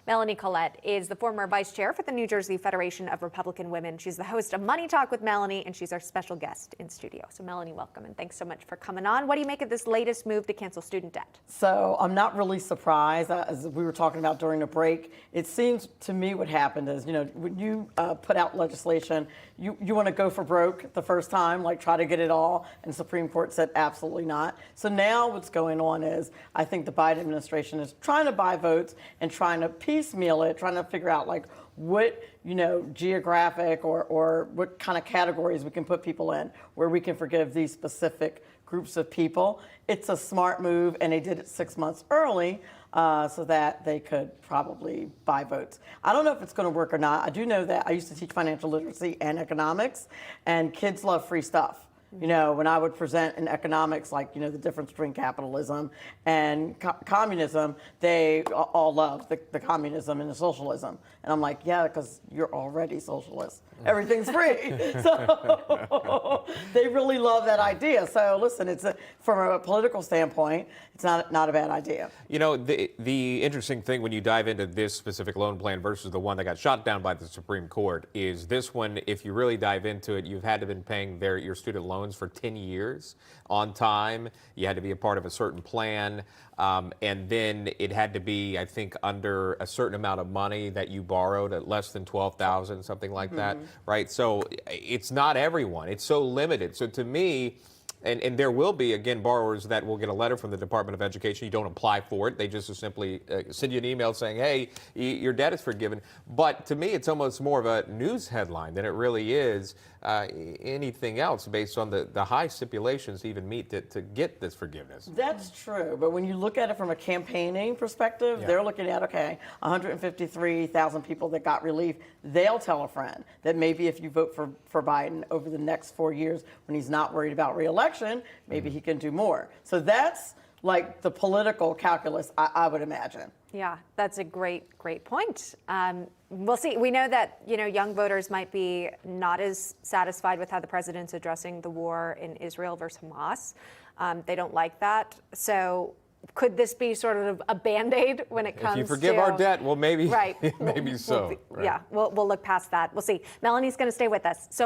Melanie Collette is the former vice chair for the New Jersey Federation of Republican Women. She's the host of Money Talk with Melanie, and she's our special guest in studio. So Melanie, welcome, and thanks so much for coming on. What do you make of this latest move to cancel student debt? So I'm not really surprised. As we were talking about during the break, it seems to me what happened is, when you put out legislation, you want to go for broke the first time, like try to get it all, and the Supreme Court said absolutely not. So now what's going on is, I think the Biden administration is trying to buy votes and trying to piecemeal it, trying to figure out like what, geographic or what kind of categories we can put people in, where we can forgive these specific groups of people. It's a smart move, and they did it 6 months early so that they could probably buy votes. I don't know if it's going to work or not. I do know that I used to teach financial literacy and economics, and kids love free stuff. When I would present in economics, like, the difference between capitalism and communism, they all love the communism and the socialism. And I'm like, yeah, because you're already socialist. Everything's free. So they really love that idea. So listen, from a political standpoint, it's not a bad idea. The interesting thing when you dive into this specific loan plan versus the one that got shot down by the Supreme Court is this one, if you really dive into it, you've had to been paying your student loans for 10 years on time. You had to be a part of a certain plan. And then it had to be, I think, under a certain amount of money that you borrowed at less than $12,000, something like that, right? So it's not everyone. It's so limited. So to me, and there will be, again, borrowers that will get a letter from the Department of Education. You don't apply for it. They just simply send you an email saying, hey, your debt is forgiven. But to me, it's almost more of a news headline than it really is anything else based on the high stipulations to even meet to get this forgiveness. That's true. But when you look at it from a campaigning perspective, they're looking at, 153,000 people that got relief. They'll tell a friend that maybe if you vote for Biden over the next 4 years, when he's not worried about re-election, maybe he can do more. So that's like the political calculus, I would imagine. Yeah, that's a great point. We'll see. We know that, young voters might be not as satisfied with how the president's addressing the war in Israel versus Hamas. They don't like that. So could this be sort of a Band-Aid when it comes to... If you forgive our debt, well, maybe, right. maybe so. Yeah, we'll look past that. We'll see. Melanie's going to stay with us. So